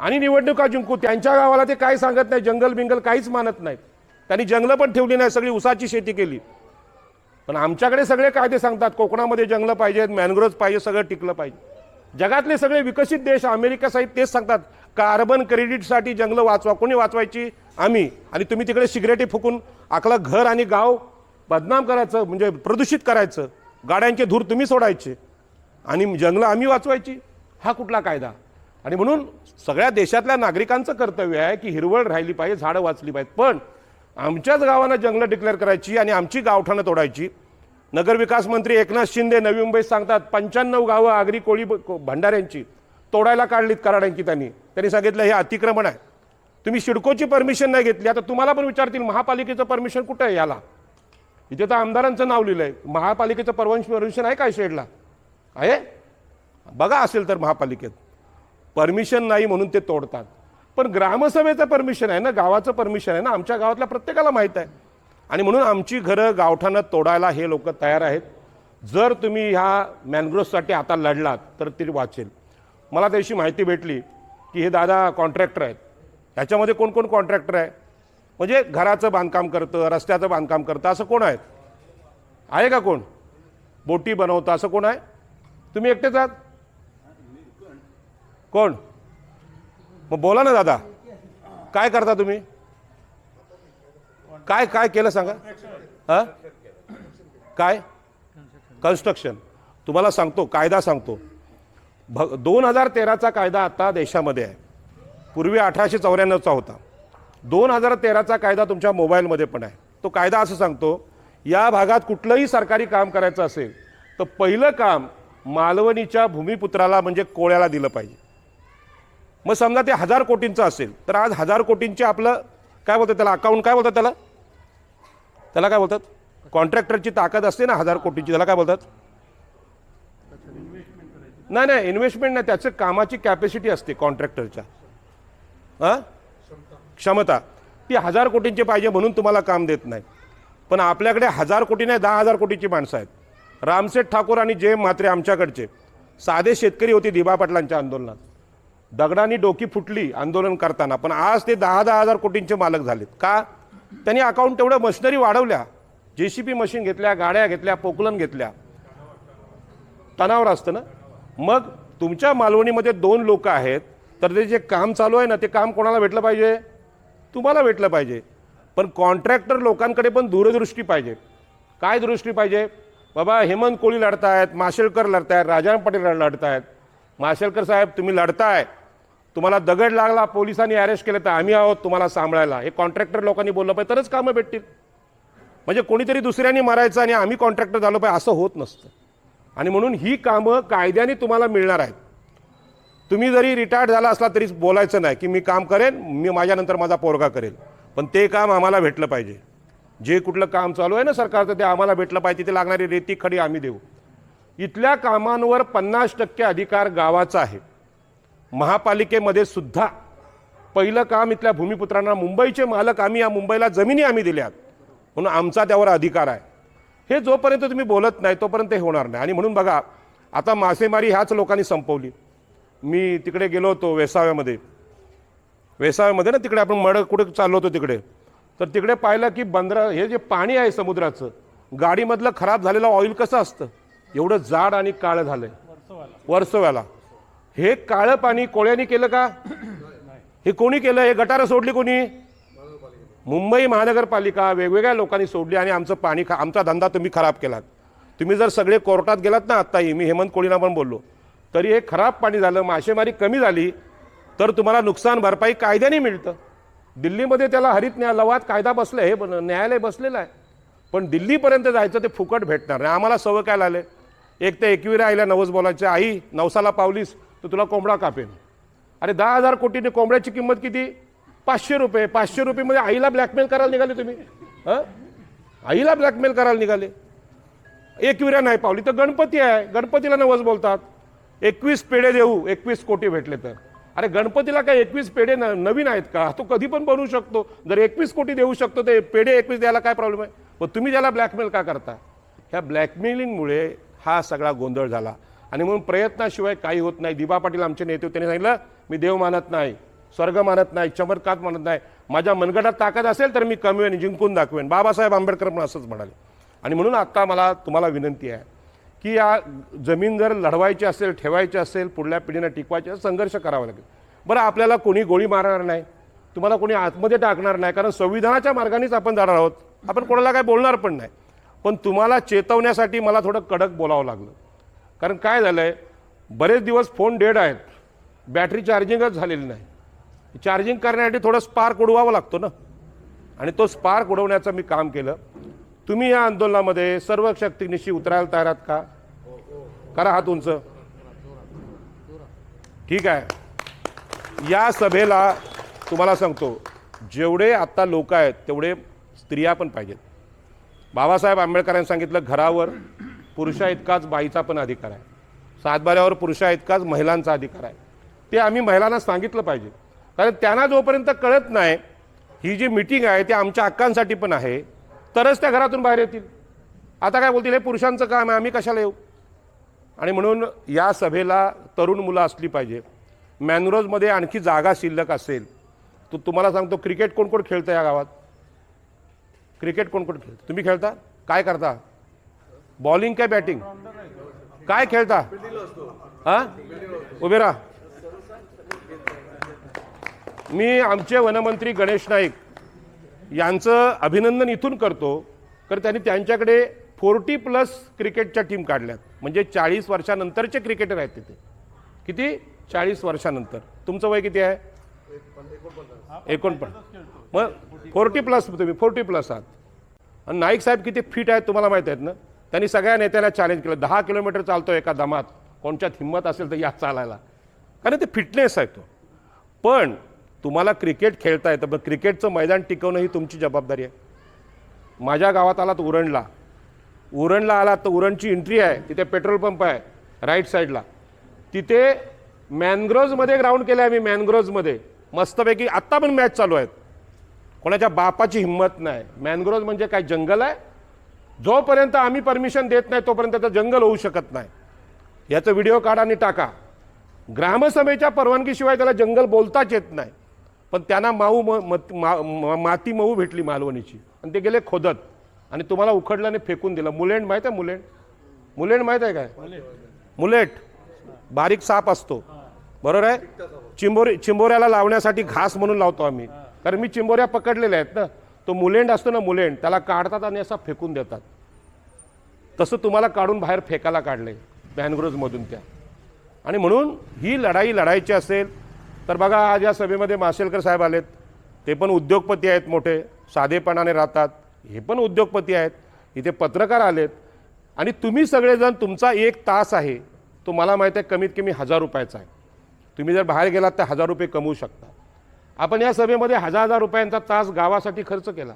आणि निवडणुका जिंकू. त्यांच्या गावाला ते काय सांगत नाही, जंगल बिंगल काहीच मानत नाहीत. त्यांनी जंगलं पण ठेवली नाही, सगळी उसाची शेती केली. पण आमच्याकडे सगळे कायदे सांगतात कोकणामध्ये जंगलं पाहिजेत, मॅनग्रोव्ह पाहिजे, सगळं टिकलं पाहिजे. जगातले सगळे विकसित देश अमेरिका सहित तेच सांगतात कार्बन क्रेडिटसाठी जंगलं वाचवा. कोणी वाचवायची? आम्ही. आणि तुम्ही तिकडे सिगरेटी फुकून आपलं घर आणि गाव बदनाम करायचं, म्हणजे प्रदूषित करायचं. गाड्यांचे धूर तुम्ही सोडायचे आणि जंगलं आम्ही वाचवायची. हा कुठला कायदा? आणि म्हणून सगळ्या देशातल्या नागरिकांचं कर्तव्य आहे की हिरवळ राहिली पाहिजे, झाडं वाचली पाहिजेत. पण आमच्याच गावांना जंगलं डिक्लेअर करायची आणि आमची गावठाणं तोडायची. नगरविकास मंत्री एकनाथ शिंदे नवी मुंबईत सांगतात 95 गावं आगरी, कोळी, भंडाऱ्यांची तोडायला काढलीत कराड्यांची. त्यांनी सांगितलं हे अतिक्रमण आहे. तुम्ही सिडकोची परमिशन नाही घेतली. आता तुम्हाला पण विचारतील महापालिकेचं परमिशन कुठं आहे याला? इथे तर आमदारांचं नाव लिहिलं आहे. महापालिकेचं परमिशन आहे काय शेडला? आहे? बघा असेल तर महापालिकेत परमिशन नाही म्हणून ते तोडतात. पण ग्रामसभेचं परमिशन आहे ना, गावाचं परमिशन आहे ना, आमच्या गावातल्या प्रत्येकाला माहीत आहे. आणि म्हणून आमची घरं गावठाणं तोडायला हे लोक तयार आहेत. जर तुम्ही ह्या मॅनग्रोव्हसाठी आता लढलात तर ती वाचेल. मला त्याची माहिती भेटली की हे दादा कॉन्ट्रॅक्टर आहेत. ह्याच्यामध्ये कोण कोण कॉन्ट्रॅक्टर आहे? म्हणजे घराचं बांधकाम करतं, रस्त्याचं बांधकाम करतं, असं कोण आहे का कोण? बोटी बनवतं असं कोण आहे? तुम्ही एकटेच आहात? कोण? मग बोला ना दादा, काय करता तुम्ही? काय काय केलं सांगा. हां, काय? कन्स्ट्रक्शन. तुम्हाला सांगतो, कायदा सांगतो. 2013चा कायदा आता देशामध्ये आहे. पूर्वी 1894चा होता. 2013चा कायदा तुमच्या मोबाईलमध्ये पण आहे. तो कायदा असं सांगतो, या भागात कुठलंही सरकारी काम करायचं असेल तर पहिलं काम मालवणीच्या भूमिपुत्राला म्हणजे कोळ्याला दिलं पाहिजे. मग समजा ते 1000 कोटींचं असेल तर आज 1000 कोटींचे आपलं काय बोलतात त्याला, अकाउंट काय बोलतात त्याला, त्याला काय बोलतात? कॉन्ट्रॅक्टरची ताकद असते ना 1000 कोटींची, त्याला काय बोलतात? नाही, इन्व्हेस्टमेंट नाही, त्याचं कामाची कॅपॅसिटी असते कॉन्ट्रॅक्टरच्या. हां, क्षमता. ती 1000 कोटींची पाहिजे म्हणून तुम्हाला काम देत नाही. पण आपल्याकडे 1000 कोटी नाही, 10,000 कोटीची माणसं आहेत. रामसेठ ठाकूर आणि जे म्हात्रे आमच्याकडचे साधे शेतकरी होते दिबा पाटलांच्या आंदोलनात. दगडांनी डोकी फुटली आंदोलन करताना, पण आज ते 10,000 कोटींचे मालक झालेत. का? त्यांनी अकाउंट तेवढं मशिनरी वाढवल्या, JCB मशीन घेतल्या, गाड्या घेतल्या, पोकलन घेतल्या. तणावर असतं ना. मग तुमच्या मालवणीमध्ये 2 लोक आहेत तर ते जे काम चालू आहे ना ते काम कोणाला भेटलं पाहिजे? तुम्हाला भेटलं पाहिजे. पण कॉन्ट्रॅक्टर लोकांकडे पण दूरदृष्टी पाहिजे. काय दृष्टी पाहिजे? बाबा हेमंत कोळी लढतायत, माशेलकर लढतायत, राजाराम पाटील लढतायत. माशेलकर साहेब तुम्ही लढताय, तुम्हाला दगड लागला, पोलिसांनी अरेस्ट केलं तर आम्ही आहोत तुम्हाला सांभाळायला. हे कॉन्ट्रॅक्टर लोकांनी बोललं पाहिजे, तरच कामं भेटतील. म्हणजे कोणीतरी दुसऱ्यांनी मारायचं आणि आम्ही कॉन्ट्रॅक्टर झालो पाहिजे असं होत नसतं. आणि म्हणून ही कामं कायद्याने तुम्हाला मिळणार आहेत. तुम्ही जरी रिटायर्ड झाला असला तरी बोलायचं नाही की मी काम करेन, मी माझ्यानंतर माझा पोरगा करेल. पण ते काम आम्हाला भेटलं पाहिजे. जे कुठलं काम चालू आहे ना सरकारचं ते आम्हाला भेटलं पाहिजे. तिथे लागणारी रेती खडी आम्ही देऊ. इथल्या कामांवर 50% अधिकार गावाचा आहे. महापालिकेमध्ये सुद्धा पहिलं काम इथल्या भूमिपुत्रांना, मुंबईचे मालक आम्ही, या मुंबईला जमिनी आम्ही दिल्यात म्हणून आमचा त्यावर अधिकार आहे. हे जोपर्यंत तुम्ही बोलत नाही तोपर्यंत हे होणार नाही. आणि म्हणून बघा, आता मासेमारी ह्याच लोकांनी संपवली. मी तिकडे गेलो होतो वेसाव्यामध्ये ना, तिकडे आपण मड कुठे चाललो होतो तिकडे, तर तिकडे पाहिलं की बंदरा, हे जे पाणी आहे समुद्राचं, गाडीमधलं खराब झालेलं ऑइल कसं असतं, एवढं जाड आणि काळं झालंय वर्सोव्याला. हे काळं पाणी कोळ्यांनी केलं का? हे कोणी केलं? हे गटारं सोडली कोणी? मुंबई महानगरपालिका, वेगवेगळ्या लोकांनी सोडली आणि आमचं पाणी, आमचा धंदा तुम्ही खराब केलात. तुम्ही जर सगळे कोर्टात गेलात ना, आत्ताही मी हेमंत कोळींना पण बोललो, तरी हे खराब पाणी झालं, मासेमारी कमी झाली तर तुम्हाला नुकसान भरपाई कायद्याने मिळतं. दिल्लीमध्ये त्याला हरित लवाद कायदा बसलं, हे न्यायालय बसलेलं आहे. पण दिल्लीपर्यंत जायचं ते फुकट भेटणार नाही. आम्हाला सवय काय लागले, एक तर एकविरा आईला नवस बोलायचे, आई नवसाला पावलीस तर तुला कोंबडा कापेन. अरे 10,000 कोटीने कोंबड्याची किंमत किती? 500 रुपये. 500 रुपयेमध्ये आईला ब्लॅकमेल करायला निघाले तुम्ही. हां, आईला ब्लॅकमेल करायला निघाले. एकविरा नाही पावली तर गणपती आहे, गणपतीला नवस बोलतात. 21 पेढे देऊ, 21 कोटी भेटले तर. अरे गणपतीला काय 21 पेढे नवीन आहेत का? तो कधी पण बनवू शकतो. जर 21 कोटी देऊ शकतो ते पेढे 21 द्यायला काय प्रॉब्लेम आहे? पण तुम्ही त्याला ब्लॅकमेल का करता? ह्या ब्लॅकमेलिंगमुळे हा सगळा गोंधळ झाला. आणि म्हणून प्रयत्नाशिवाय काही होत नाही. दिबा पाटील आमचे नेते, त्यांनी सांगितलं मी देव मानत नाही, स्वर्ग मानत नाही, चमत्कार मानत नाही, माझ्या मनगटात ताकद असेल तर मी कमवेन, जिंकून दाखवेन. बाबासाहेब आंबेडकर पण असंच म्हणाले. आणि म्हणून आत्ता मला तुम्हाला विनंती आहे की या जमीन जर लढवायची असेल, ठेवायची असेल, पुढल्या पिढीनं टिकवायची असेल, संघर्ष करावा लागेल. बरं, आपल्याला कोणी गोळी मारणार नाही, तुम्हाला कोणी आतमध्ये टाकणार नाही, कारण संविधानाच्या मार्गानेच आपण जाणार आहोत. आपण कोणाला काय बोलणार पण नाही. पण तुम्हाला चेतवण्यासाठी मला थोडं कडक बोलावं लागलं. कारण काय झालं आहे, बरेच दिवस फोन डेड आहेत, बॅटरी चार्जिंगच झालेली नाही. चार्जिंग करण्यासाठी थोडं स्पार्क उडवावं लागतो ना, आणि तो स्पार्क उडवण्याचं मी काम केलं. तुम्ही या आंदोलनामध्ये सर्व शक्तीनिशी उतरायला तयार आहात का? करा हात उंच. ठीक आहे. या सभेला तुम्हाला सांगतो, जेवढे आत्ता लोक आहेत तेवढे स्त्रिया पण पाहिजेत. बाबासाहेब आंबेडकरांनी सांगितलं, घरावर पुरुषा इतकाच बाईचा पण अधिकार आहे, सातबाऱ्यावर पुरुषा इतकाच महिलांचा अधिकार आहे. ते आम्ही महिलांना सांगितलं पाहिजे. कारण त्यांना जोपर्यंत कळत नाही ही जी मीटिंग आहे ती आमच्या हक्कांसाठी पण आहे, तरच त्या घरातून बाहेर येतील. आता काय बोलतील, हे पुरुषांचं काम आहे, आम्ही कशाला येऊ? आणि म्हणून या सभेला तरुण मुलं असली पाहिजे. मॅनग्रोव्हमध्ये आणखी जागा शिल्लक असेल तर तुम्हाला सांगतो, क्रिकेट कोण कोण खेळतं या गावात? क्रिकेट कोण कोण खेळतं? तुम्ही खेळता? काय करता? बॉलिंग काय बॅटिंग? काय खेळता? हां, उभे राहा. मी आमचे वनमंत्री गणेश नाईक यांचं अभिनंदन इथून करतो, कारण त्यांनी त्यांच्याकडे 40+ क्रिकेटच्या टीम काढल्यात. म्हणजे 40 वर्षानंतरचे क्रिकेटर आहेत तिथे. किती? 40 वर्षानंतर. तुमचं वय किती आहे? 49. मग 40+ तुम्ही 40+ आहात. आणि नाईक साहेब किती फिट आहेत तुम्हाला माहीत आहेत ना. त्यांनी सगळ्या नेत्याला चॅलेंज केलं. 10 किलोमीटर चालतो एका दमात. कोणच्यात हिंमत असेल तर या चालायला, कारण ते फिटनेस आहे तो. पण तुम्हाला क्रिकेट खेळता येतं, पण क्रिकेटचं मैदान टिकवणं ही तुमची जबाबदारी आहे. माझ्या गावात आलात उरणला आलात तर उरणची एंट्री आहे, तिथे पेट्रोल पंप आहे राईट साईडला. तिथे मॅनग्रोव्जमध्ये ग्राउंड केलं आहे मी. मॅनग्रोव्जमध्ये मस्तपैकी आत्ता पण मॅच चालू आहेत. कोणाच्या बापाची हिंमत नाही. मॅनग्रोव्ज म्हणजे काय? जंगल आहे. जोपर्यंत आम्ही परमिशन देत नाही तोपर्यंत त्याचं जंगल होऊ शकत नाही. याचा व्हिडिओ काढा आणि टाका. ग्रामसभेच्या परवानगीशिवाय त्याला जंगल बोलताच येत नाही. पण त्यांना माती मऊ भेटली मालवणीची आणि ते गेले खोदत आणि तुम्हाला उखडल्याने फेकून दिलं. मुलेंड माहीत आहे? मुलेंड माहीत आहे काय? मुलेट बारीक साप असतो, बरोबर आहे. चिंबोऱ्याला लावण्यासाठी घास म्हणून लावतो आम्ही, कारण मी चिंबोऱ्या पकडलेल्या आहेत ना. तो मुलेंड असतो ना, मुलेंड, त्याला काढतात आणि असा फेकून देतात. तसं तुम्हाला काढून बाहेर फेकायला काढले मॅनग्रोव्जमधून त्या. आणि म्हणून ही लढाई लढायची असेल तर बघा, आज या सभेमध्ये माशेलकर साहेब आलेत. ते पण उद्योगपती आहेत, मोठे साधेपणाने राहतात. हे पण उद्योगपती आहेत. इथे पत्रकार आलेत. आणि तुम्ही सगळेजण, तुमचा 1 तास आहे तो मला माहीत आहे कमीत कमी 1000 रुपयाचा आहे. तुम्ही जर बाहेर गेलात तर 1000 रुपये कमवू शकता. आपण या सभेमध्ये 1000 रुपयांचा तास गावासाठी खर्च केला.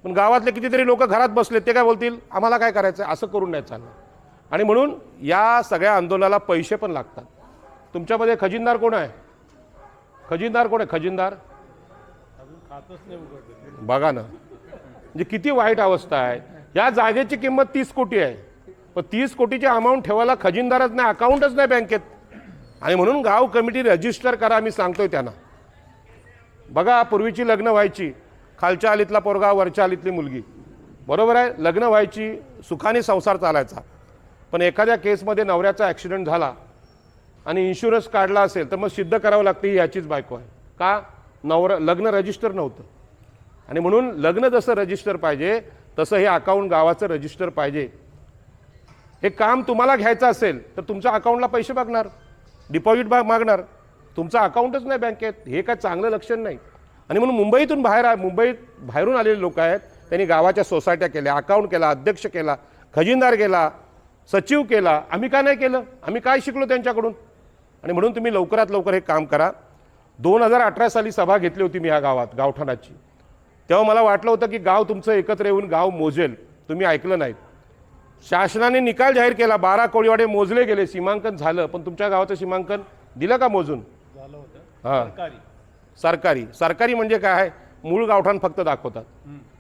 पण गावातले कितीतरी लोक घरात बसले, ते काय बोलतील? आम्हाला काय करायचं? असं करून नाही चाललं. आणि म्हणून या सगळ्या आंदोलनाला पैसे पण लागतात. तुमच्यामध्ये खजिनदार कोण आहे? खजिनदार कोण आहे? खजिनदार बघा ना, म्हणजे किती वाईट अवस्था आहे. या जागेची किंमत 30 कोटी आहे, पण 30 कोटीची अमाऊंट ठेवायला खजिनदारच नाही, अकाउंटच नाही बँकेत. आणि म्हणून गाव कमिटी रजिस्टर करा, मी सांगतोय त्यांना. बघा, पूर्वीची लग्न व्हायची, खालच्या आलीतला पोरगा, वरच्या आलीतली मुलगी, बरोबर आहे. लग्न व्हायची, सुखाने संसार चालायचा. पण एखाद्या केसमध्ये नवऱ्याचा ॲक्सिडेंट झाला आणि इन्शुरन्स काढला असेल तर मग सिद्ध करावं लागतं ही याचीच बायको आहे. का? लग्न रजिस्टर नव्हतं. आणि म्हणून लग्न जसं रजिस्टर पाहिजे तसं हे अकाउंट गावाचं रजिस्टर पाहिजे. हे काम तुम्हाला घ्यायचं असेल तर तुमच्या अकाउंटला पैसे मागणार, डिपॉझिट मागणार. तुमचं अकाउंटच नाही बँकेत, हे काय चांगलं लक्षण नाही. आणि म्हणून मुंबईत बाहेरून आलेले लोक आहेत, त्यांनी गावाच्या सोसायट्या केल्या, अकाउंट केला, अध्यक्ष केला, खजिनदार केला, सचिव केला. आम्ही काय नाही केलं? आम्ही काय शिकलो त्यांच्याकडून? आणि म्हणून तुम्ही लवकरात लवकर हे काम करा. 2018 साली सभा घेतली होती मी या गावात, गावठाणाची. तेव्हा मला वाटलं होतं की गाव तुमचं एकत्र येऊन गाव मोजेल. तुम्ही ऐकलं नाहीत. शासनाने निकाल जाहीर केला, 12 कोळीवाडे मोजले गेले, सीमांकन झालं. पण तुमच्या गावाचं सीमांकन दिलं का मोजून? हां, सरकारी म्हणजे काय? मूळ गावठाण फक्त दाखवतात.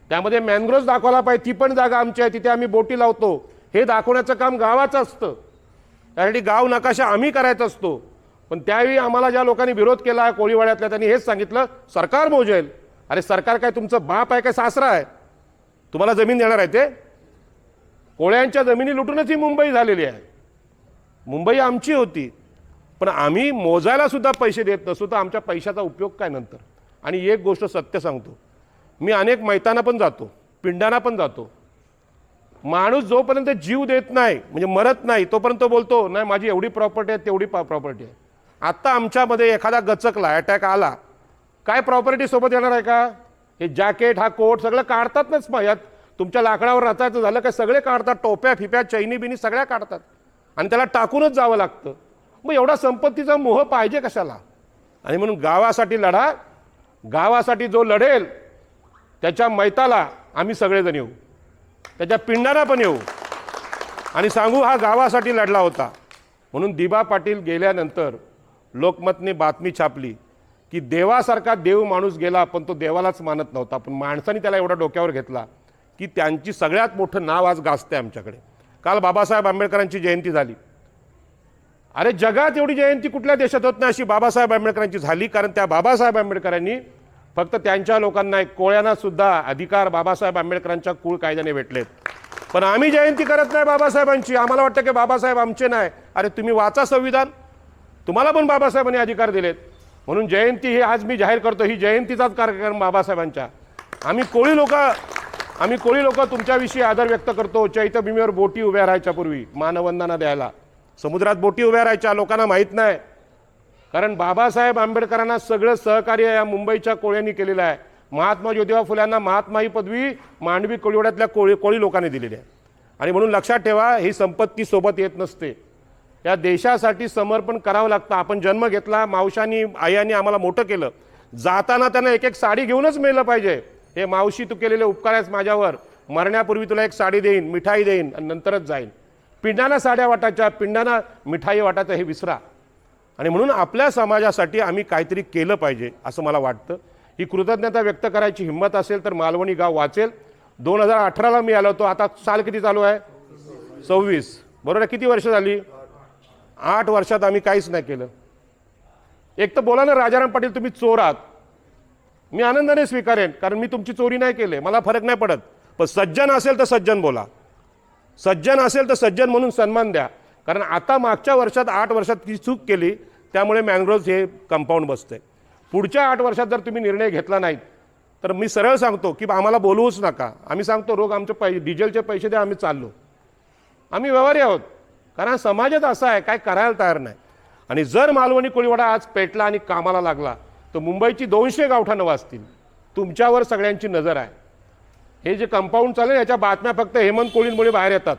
त्यामध्ये मॅनग्रोव्ज दाखवायला पाहिजे, ती पण जागा आमची आहे, तिथे आम्ही बोटी लावतो, हे दाखवण्याचं काम गावाचं असतं. त्यासाठी गाव नकाशा आम्ही करायचा असतो. पण त्यावेळी आम्हाला ज्या लोकांनी विरोध केला कोळीवाड्यातल्या, त्यांनी हेच सांगितलं सरकार मोजेल. अरे सरकार काय तुमचं बाप आहे काय सासरा आहे? तुम्हाला जमीन देणार आहे ते? कोळ्यांच्या जमिनी लुटूनच ही मुंबई झालेली आहे. मुंबई आमची होती, पण आम्ही मोजायला सुद्धा पैसे देत नसतो, तर आमच्या पैशाचा उपयोग काय नंतर? आणि एक गोष्ट सत्य सांगतो, मी अनेक मैताना पण जातो, पिंडांना पण जातो. माणूस जोपर्यंत जीव देत नाही, म्हणजे मरत नाही, तोपर्यंत बोलतो नाही माझी एवढी प्रॉपर्टी आहे, तेवढी प्रॉपर्टी आहे. आत्ता आमच्यामध्ये एखादा गचकला, अटॅक आला, काय प्रॉपर्टी सोबत येणार आहे का? हे जॅकेट, हा कोट सगळं काढतातच. मग यात तुमच्या लाकडावर रचायचं झालं काय सगळे काढतात, टोप्या फिप्या चैनी बिनी सगळ्या काढतात आणि त्याला टाकूनच जावं लागतं. मग एवढा संपत्तीचा मोह पाहिजे कशाला? आणि म्हणून गावासाठी लढा. गावासाठी जो लढेल त्याच्या मैताला आम्ही सगळेजण येऊ, त्याच्या पिंडाला पण येऊ आणि सांगू हा गावासाठी लढला होता. म्हणून दिबा पाटील गेल्यानंतर लोकमतने बातमी छापली की देवासारखा देव माणूस गेला, पण तो देवालाच मानत नव्हता. पण माणसाने त्याला एवढा डोक्यावर घेतला की त्यांची सगळ्यात मोठं नाव आज गाजते आमच्याकडे. काल बाबासाहेब आंबेडकरांची जयंती झाली. अरे जगात एवढी जयंती कुठल्या देशात होत नाही अशी बाबासाहेब आंबेडकरांची झाली, कारण त्या बाबासाहेब आंबेडकरांनी फक्त त्यांच्या लोकांना नाही, कोळ्यांना सुद्धा अधिकार बाबासाहेब आंबेडकरांच्या कुळ कायद्याने भेटलेत. पण आम्ही जयंती करत नाही बाबासाहेबांची. आम्हाला वाटतं की बाबासाहेब आमचे नाही. अरे तुम्ही वाचा संविधान, तुम्हाला पण बाबासाहेबांनी अधिकार दिलेत. म्हणून जयंती ही आज मी जाहीर करतो, ही जयंतीचाच कार्यक्रम बाबासाहेबांच्या. आम्ही कोळी लोक तुमच्याविषयी आदर व्यक्त करतो. चैत्यभूमीवर बोटी उभ्या राहायच्या पूर्वी मानवंदना द्यायला, समुद्रात बोटी उभ्या राहायच्या, लोकांना माहीत नाही. कारण बाबासाहेब आंबेडकरांना सगळं सहकार्य या मुंबईच्या कोळ्यांनी केलेलं आहे. महात्मा ज्योतिबा फुल्यांना महात्मा ही पदवी मांडवी कोळीवाड्यातल्या कोळी लोकांनी दिलेली आहे. आणि म्हणून लक्षात ठेवा, ही संपत्ती सोबत येत नसते. या देशासाठी समर्पण करावं लागतं. आपण जन्म घेतला, मावशांनी आयांनी आम्हाला मोठं केलं. जाताना त्यांना एक एक साडी घेऊनच मिळलं पाहिजे. हे मावशी तू केलेले उपकार आहेस माझ्यावर, मरण्यापूर्वी तुला एक साडी देईन, मिठाई देईन आणि नंतरच जाईन. पिंडांना साड्या वाटायच्या, पिंडांना मिठाई वाटायचं हे विसरा. आणि म्हणून आपल्या समाजासाठी आम्ही काहीतरी केलं पाहिजे असं मला वाटतं. ही कृतज्ञता व्यक्त करायची हिंमत असेल तर मालवणी गाव वाचेल. 2018ला मी आलो होतो. आता साल किती चालू आहे? 26. बरोबर आहे. किती वर्ष झाली? 8 वर्षात आम्ही काहीच नाही केलं. एक तर बोला ना राजाराम पाटील तुम्ही चोर आहात, मी आनंदाने स्वीकारेन, कारण मी तुमची चोरी नाही केली, मला फरक नाही पडत. पण सज्जन असेल तर सज्जन बोला, सज्जन असेल तर सज्जन म्हणून सन्मान द्या. कारण आता मागच्या वर्षात 8 वर्षात ती चूक केली, त्यामुळे मॅनग्रोव्ज हे कंपाऊंड बसते. पुढच्या 8 वर्षात जर तुम्ही निर्णय घेतला नाहीत तर मी सरळ सांगतो की आम्हाला बोलवूच नका. आम्ही सांगतो रोग आमचे डिझेलचे पैसे द्या, आम्ही चाललो. आम्ही व्यवहारी आहोत, कारण समाजात असा आहे काय करायला तयार नाही. आणि जर मालवणी कोळीवाडा आज पेटला आणि कामाला लागला तर मुंबईची 200 गावठाणं वाचतील. तुमच्यावर सगळ्यांची नजर आहे. हे जे कंपाऊंड चालेल याच्या बातम्या फक्त हेमंत कोळींमुळे बाहेर येतात.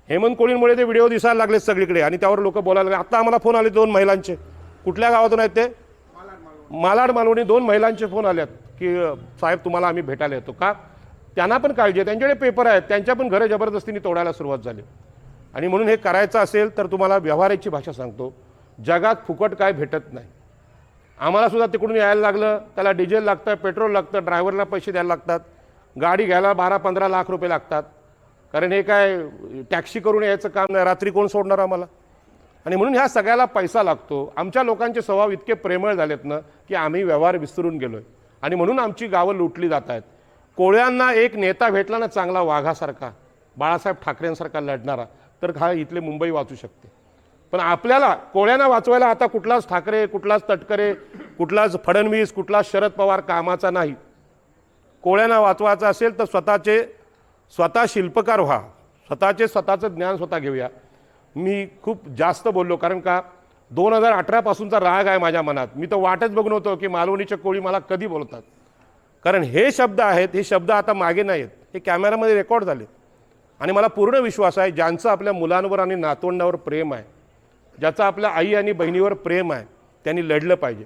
हेमंत कोळींमुळे ते व्हिडिओ दिसायला लागले सगळीकडे आणि त्यावर लोक बोलायला लागले. आता आम्हाला फोन आले 2 महिलांचे. कुठल्या गावातून आहेत ते? मालाड मालवणी. 2 महिलांचे फोन आलेत की साहेब तुम्हाला आम्ही भेटायला येतो का. त्यांना पण काळजी आहे, त्यांच्याकडे पेपर आहेत, त्यांच्या पण घरं जबरदस्तीने तोडायला सुरुवात झाली. आणि म्हणून हे करायचं असेल तर तुम्हाला व्यवहाराची भाषा सांगतो, जगात फुकट काय भेटत नाही. आम्हाला सुद्धा तिकडून यायला लागलं, त्याला डिझेल लागतं, पेट्रोल लागतं, ड्रायव्हरला पैसे द्यायला लागतात, गाडी घ्यायला 12-15 लाख रुपये लागतात. कारण हे काय टॅक्सी करून यायचं काम नाही, रात्री कोण सोडणार आम्हाला. आणि म्हणून ह्या सगळ्याला पैसा लागतो. आमच्या लोकांचे स्वभाव इतके प्रेमळ झालेत ना की आम्ही व्यवहार विसरून गेलोय. आणि म्हणून आमची गावं लुटली जात आहेत. कोळ्यांना एक नेता भेटला ना चांगला, वाघासारखा, बाळासाहेब ठाकरेंसारखा लढणारा, तर हा इथले मुंबई वाचू शकते. पण आपल्याला कोळ्यांना वाचवायला आता कुठलाच ठाकरे, कुठलाच तटकरे, कुठलाच फडणवीस, कुठलाच शरद पवार कामाचा नाही. कोळ्यांना वाचवायचं असेल तर स्वतः शिल्पकार व्हा, स्वतःचं ज्ञान स्वतः घेऊया. मी खूप जास्त बोललो, कारण का 2018 पासूनचा राग आहे माझ्या मनात. मी तर वाटच बघून होतो की मालवणीचे कोळी मला कधी बोलतात. कारण हे शब्द आहेत, हे शब्द आता मागे नाही आहेत, हे कॅमेरामध्ये रेकॉर्ड झाले. आणि मला पूर्ण विश्वास आहे ज्यांचं आपल्या मुलांवर आणि नातवंडावर प्रेम आहे, ज्याचं आपल्या आई आणि बहिणीवर प्रेम आहे, त्यांनी लढलं पाहिजे.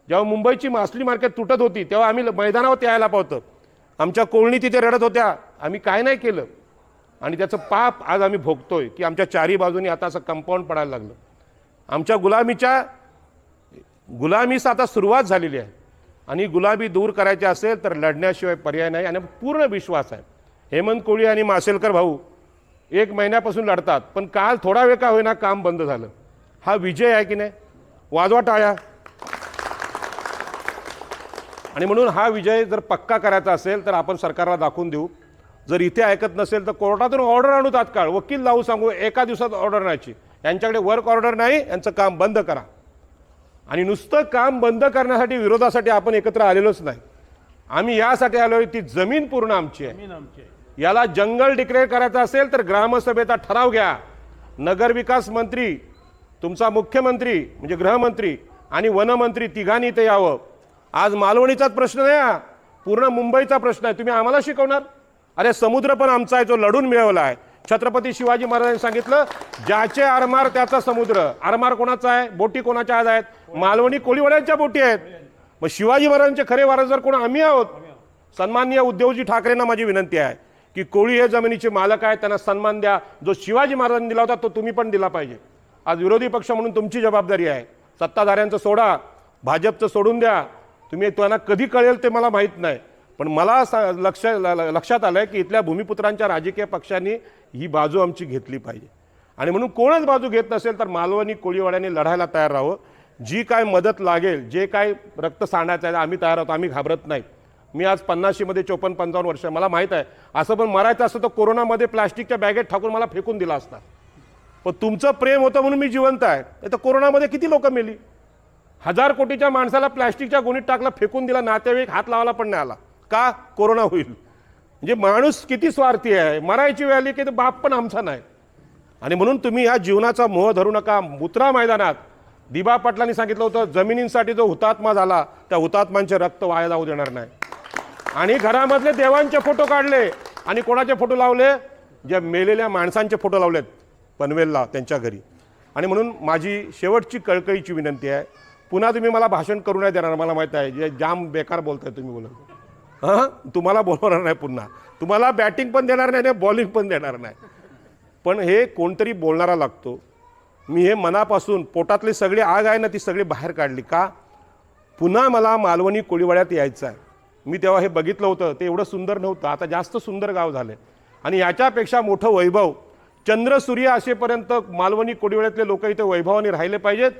जेव्हा मुंबईची मासली मार्केट तुटत होती तेव्हा आम्ही मैदानावर यायला पावतं. आमच्या कोळणी तिथे रडत होत्या, आम्ही काय नाही केलं. आणि त्याचं पाप आज आम्ही भोगतोय की आमच्या चारी बाजूनी आता असं कंपाऊंड पडायला लागलं. आमच्या गुलामीस आता सुरुवात झालेली आहे. आणि गुलाबी दूर करायची असेल तर लढण्याशिवाय पर्याय नाही. आणि पूर्ण विश्वास आहे हेमंत कोळी आणि मासेलकर भाऊ 1 महिन्यापासून लढतात, पण काल थोडा वेळ का होईना काम बंद झालं. हा विजय आहे की नाही? वाजवा टाळ्या. आणि म्हणून हा विजय जर पक्का करायचा असेल तर आपण सरकारला दाखवून देऊ. जर इथे ऐकत नसेल तर कोर्टातून ऑर्डर आणू, तात्काळ वकील लावू, सांगू एका दिवसात ऑर्डर नाही. यांच्याकडे वर्क ऑर्डर नाही, यांचं काम बंद करा. आणि नुसतं काम बंद करण्यासाठी विरोधासाठी आपण एकत्र आलेलोच नाही. आम्ही यासाठी आलोय ती जमीन पूर्ण आमची आहे. याला जंगल डिक्लेअर करायचं असेल तर ग्रामसभेचा ठराव घ्या. नगरविकास मंत्री, तुमचा मुख्यमंत्री म्हणजे गृहमंत्री आणि वनमंत्री तिघांनी इथे यावं. आज मालवणीचाच प्रश्न नाही, हा पूर्ण मुंबईचा प्रश्न आहे. तुम्ही आम्हाला शिकवणार? अरे समुद्र पण आमचा आहे, जो लढून मिळवला आहे. छत्रपती शिवाजी महाराजांनी सांगितलं, ज्याचे आरमार त्याचा समुद्र. आरमार कोणाचा आहे? बोटी कोणाच्या आज आहेत? मालवणी कोळीवाड्यांच्या बोटी आहेत. मग शिवाजी महाराजांचे खरे वारसदार कोण? आम्ही आहोत. सन्माननीय उद्धवजी ठाकरेंना माझी विनंती आहे की कोळी हे जमिनीचे मालक आहेत, त्यांना सन्मान द्या. जो शिवाजी महाराजांनी दिला होता तो तुम्ही पण दिला पाहिजे. आज विरोधी पक्ष म्हणून तुमची जबाबदारी आहे. सत्ताधाऱ्यांचं सोडा, भाजपचं सोडून द्या. तुम्ही त्यांना कधी कळेल ते मला माहीत नाही. पण मला लक्षात आलं की इथल्या भूमिपुत्रांच्या राजकीय पक्षांनी ही बाजू आमची घेतली पाहिजे. आणि म्हणून कोणच बाजू घेत नसेल तर मालवणी कोळीवाड्यांनी लढायला तयार राहावं. जी काय मदत लागेल, जे काय रक्त सांडायचं आहे आम्ही तयार आहोत, आम्ही घाबरत नाही. मी आज 50मध्ये 54-55 वर्ष आहे, मला माहीत आहे असं पण मरायचं असतं तर कोरोनामध्ये प्लास्टिकच्या बॅगेत ठाकून मला फेकून दिला असता. पण तुमचं प्रेम होतं म्हणून मी जिवंत आहे. नाही तर कोरोनामध्ये किती लोक मेली. 1000 कोटीच्या माणसाला प्लास्टिकच्या गोणीत टाकला, फेकून दिला, नातेवाईक हात लावायला पण नाही आला. का? कोरोना होईल. म्हणजे माणूस किती स्वार्थी आहे. मरायची वेळ आली की तो बाप पण आमचा नाही. आणि म्हणून तुम्ही ह्या जीवनाचा मोह धरू नका. मुत्रा मैदानात दिबा पाटलांनी सांगितलं होतं, जमिनींसाठी जो हुतात्मा झाला त्या हुतात्म्यांचे रक्त वाया जाऊ देणार नाही. आणि घरामधले देवांचे फोटो काढले आणि कोणाचे फोटो लावले? जे मेलेल्या माणसांचे फोटो लावलेत पनवेलला त्यांच्या घरी. आणि म्हणून माझी शेवटची कळकळीची विनंती आहे, पुन्हा तुम्ही मला भाषण करू नाही देणार. मला माहीत आहे जे जाम बेकार बोलताय तुम्ही. बोलत हां, तुम्हाला बोलवणार नाही पुन्हा. तुम्हाला बॅटिंग पण देणार नाही आणि बॉलिंग पण देणार नाही. पण हे कोणतरी बोलणारा लागतो. मी हे मनापासून पोटातली सगळी आग आहे ना ती सगळी बाहेर काढली. का? पुन्हा मला मालवणी कोळीवाड्यात यायचं आहे. मी तेव्हा हे बघितलं होतं, ते एवढं सुंदर नव्हतं, आता जास्त सुंदर गाव झाले. आणि याच्यापेक्षा मोठं वैभव चंद्र सूर्य असेपर्यंत मालवणी कोळीवाड्यातले लोक इथे वैभवाने राहिले पाहिजेत,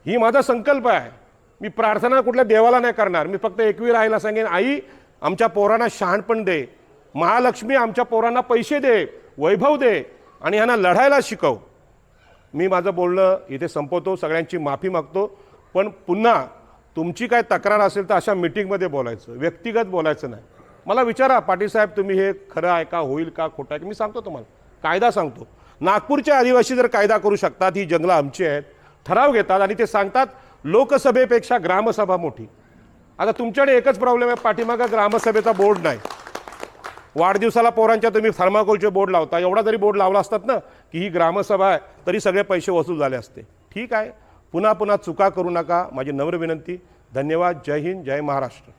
ही माझा संकल्प आहे. मी प्रार्थना कुठल्या देवाला नाही करणार. मी फक्त एकवी राहायला सांगेन, आई आमच्या पोरांना शहाणपण दे, महालक्ष्मी आमच्या पोरांना पैसे दे, वैभव दे आणि ह्यांना लढायला शिकव. मी माझं बोलणं इथे संपवतो. सगळ्यांची माफी मागतो. पण पुन्हा तुमची काय तक्रार असेल तर अशा मीटिंगमध्ये बोलायचं, व्यक्तिगत बोलायचं नाही. मला विचारा, पाटील साहेब तुम्ही हे खरं आहे का, होईल का, खोटं आहे? मी सांगतो तुम्हाला, कायदा सांगतो. नागपूरचे आदिवासी जर कायदा करू शकतात, ही जंगलं आमची आहेत, ठराव घेतात आणि ते सांगतात लोकसभेपेक्षा ग्रामसभा मोठी. आता तुमच्याकडे एकच प्रॉब्लेम आहे, पाठीमागं ग्रामसभेचा बोर्ड नाही. वाढदिवसाला पोरांच्या तुम्ही थर्माकोलचे बोर्ड लावता. एवढा जरी बोर्ड लावला असतात ना की ही ग्रामसभा आहे, तरी सगळे पैसे वसूल झाले असते. ठीक आहे, पुन्हा पुन्हा चुका करू नका, माझी नम्र विनंती. धन्यवाद. जय हिंद, जय महाराष्ट्र.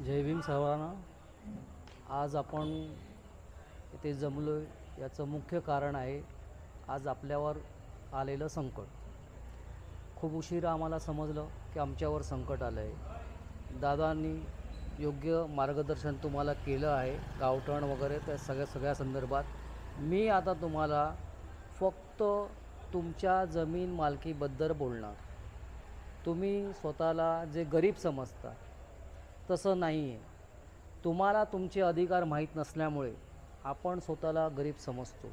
जय भीम सर्वांना. आज आपण इथे जमलो याचं मुख्य कारण आहे आज आपल्यावर आलेलं संकट. खूप उशिरा आम्हाला समजलं की आमच्यावर संकट आलं आहे. दादांनी योग्य मार्गदर्शन तुम्हाला केलं आहे, गावठण वगैरे त्या सगळ्या संदर्भात. मी आता तुम्हाला फक्त तुमच्या जमीन मालकीबद्दल बोलणार. तुम्ही स्वतःला जे गरीब समजता तसं नाही आहे. तुम्हाला तुमचे अधिकार माहीत नसल्यामुळे आपण स्वतःला गरीब समजतो.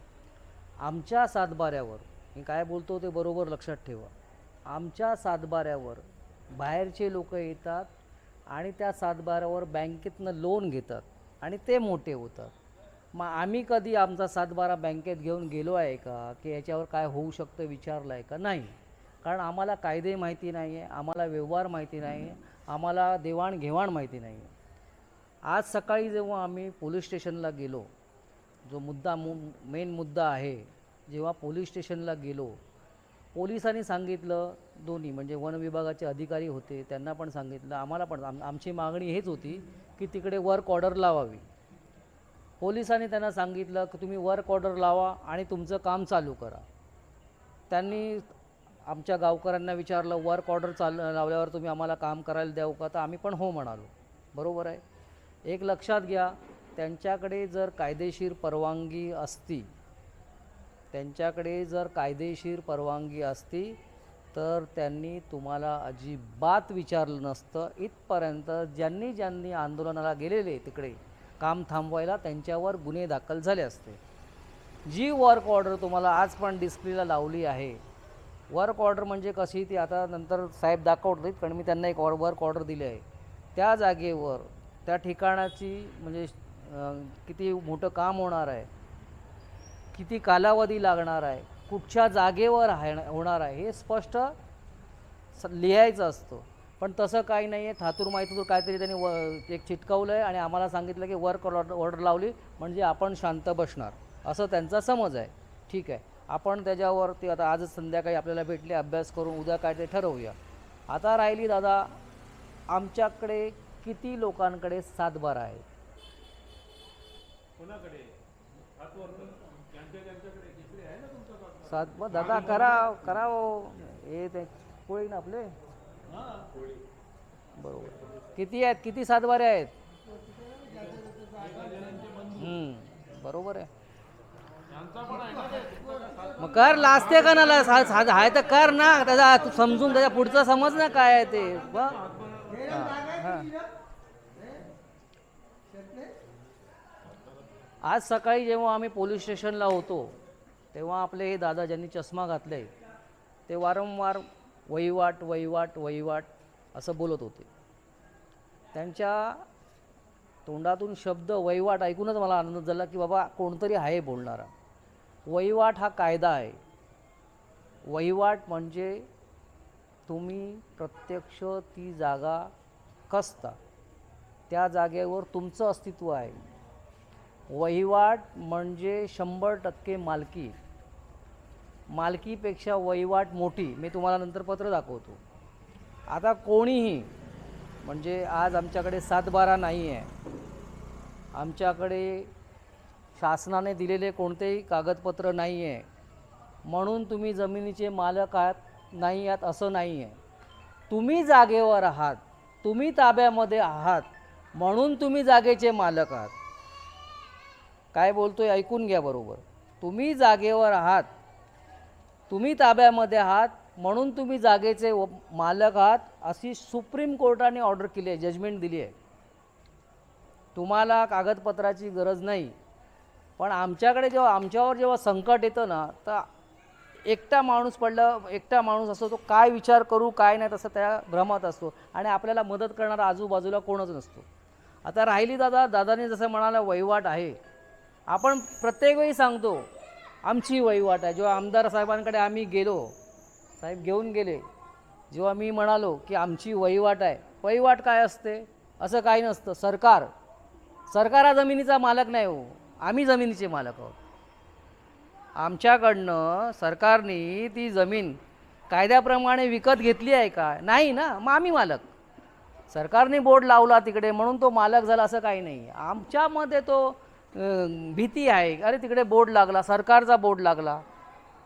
आमच्या सातबाऱ्यावर, मी काय बोलतो ते बरोबर लक्षात ठेवा, आमच्या सातबाऱ्यावर बाहेरचे लोक येतात आणि त्या सातबाऱ्यावर बँकेतनं लोन घेतात आणि ते मोठे होतात. मग आम्ही कधी आमचा सातबारा बँकेत घेऊन गेलो आहे का, की याच्यावर काय होऊ शकतं विचारलं आहे का? नाही. कारण आम्हाला कायदे माहिती नाही आहे, आम्हाला व्यवहार माहिती नाही आहे, आम्हाला देवाणघेवाण माहिती नाही आहे. आज सकाळी जेव्हा आम्ही पोलीस स्टेशनला गेलो, जो मुद्दा मेन मुद्दा आहे, जेव्हा पोलीस स्टेशनला गेलो, पोलिसांनी सांगितलं, दोन्ही म्हणजे वन विभागाचे अधिकारी होते, त्यांना पण सांगितलं, आम्हाला पण आमची मागणी हेच होती की तिकडे वर्क ऑर्डर लावावी. पोलिसांनी त्यांना सांगितलं की तुम्ही वर्क ऑर्डर लावा आणि तुमचं काम चालू करा. त्यांनी आमच्या गावकऱ्यांना विचारलं, वर्क ऑर्डर लावल्यावर तुम्ही आम्हाला काम करायला द्याव का? तर आम्ही पण हो म्हणालो. बरोबर आहे. एक लक्षात घ्या, त्यांच्याकडे जर कायदेशीर परवानगी असती, तर त्यांनी तुम्हाला अजिबात विचारलं नसतं. इथपर्यंत ज्यांनी आंदोलनाला गेलेले तिकडे काम थांबवायला, त्यांच्यावर गुन्हे दाखल झाले असते. जी वर्क ऑर्डर तुम्हाला आज पण डिस्प्लेला लावली आहे, वर्क ऑर्डर म्हणजे कशी ती आता नंतर साहेब दाखवतील, कारण मी त्यांना एक वर्क ऑर्डर दिली आहे. त्या जागेवर त्या ठिकाणाची म्हणजे किती मोठं काम होणार आहे, किती कालावधी लागणार आहे, कुठच्या जागेवर होणार आहे, हे स्पष्ट लिहायचं असतं. पण तसं काही नाही आहे. थातूर माहितीतूर काहीतरी त्यांनी एक चिटकवलं आहे आणि आम्हाला सांगितलं की वर्क ऑर्डर लावली म्हणजे आपण शांत बसणार, असं त्यांचा समज आहे. ठीक आहे, आपण त्याच्यावरती आता आजच संध्याकाळी आपल्याला भेटले, अभ्यास करून उद्या काय ते ठरवूया. आता राहिली दादा, आमच्याकडे किती लोकांकडे सातबारा आहे? सातबारा दादा करा हे ते कोळी ना आपले, बरोबर. किती आहेत, किती सातबारे आहेत? बरोबर आहे. मग कर लाजते का ना आहे तर कर ना, त्याचा तू समजून त्याच्या पुढचं समज ना काय आहे ते. आज सकाळी जेव्हा आम्ही पोलीस स्टेशनला होतो तेव्हा आपले हे दादा ज्यांनी चष्मा घातले ते वारंवार वहिवाट वहिवाट वहिवाट असं बोलत होते. त्यांच्या तोंडातून शब्द वहिवाट ऐकूनच मला आनंद झाला की बाबा कोणतरी आहे बोलणारा. वहिवाट हा कायदा आहे. वहिवाट म्हणजे तुम्ही प्रत्यक्ष ती जागा कसता, त्या जागेवर तुमचं अस्तित्व आहे. वहिवाट म्हणजे 100% मालकी. मालकीपेक्षा वहिवाट मोठी. मी तुम्हाला नंतर पत्र दाखवतो. आता कोणीही म्हणजे आज आमच्याकडे 7/12 नाही आहे, आमच्याकडे शासनाने दिलेले कोणतेही कागदपत्र नाही आहे म्हणून तुम्ही जमिनीचे मालक आहात नाही आहात असं नाही आहे. तुम्ही जागेवर आहात, तुम्ही ताब्यामध्ये आहात म्हणून तुम्ही जागेचे मालक आहात. काय बोलतोय ऐकून घ्या बरोबर. तुम्ही जागेवर आहात, तुम्ही ताब्यामध्ये आहात म्हणून तुम्ही जागेचे मालक आहात अशी सुप्रीम कोर्टाने ऑर्डर केली आहे, जजमेंट दिली आहे. तुम्हाला कागदपत्राची गरज नाही. पण आमच्याकडे आमच्यावर जेव्हा संकट येतं ना तर एकटा माणूस एकटा माणूस असतो, तो काय विचार करू काय नाही तसं त्या भ्रमात असतो आणि आपल्याला मदत करणारा आजूबाजूला कोणच नसतो. आता राहिली दादाने जसं म्हणाला वहिवाट आहे, आपण प्रत्येक वेळी सांगतो आमची वहिवाट आहे. जेव्हा आमदार साहेबांकडे आम्ही गेलो, साहेब घेऊन गेले, जेव्हा मी म्हणालो की आमची वहिवाट आहे, वहिवाट काय असते असं काही नसतं. सरकार हा जमिनीचा मालक नाही हो, आम्ही जमिनीचे मालक आहोत. आमच्याकडनं सरकारने ती जमीन कायद्याप्रमाणे विकत घेतली आहे का? नाही ना, मग आम्ही मालक. सरकारने बोर्ड लावला तिकडे म्हणून तो मालक झाला असं काही नाही. आमच्यामध्ये तो भीती आहे, अरे तिकडे बोर्ड लागला, सरकारचा बोर्ड लागला.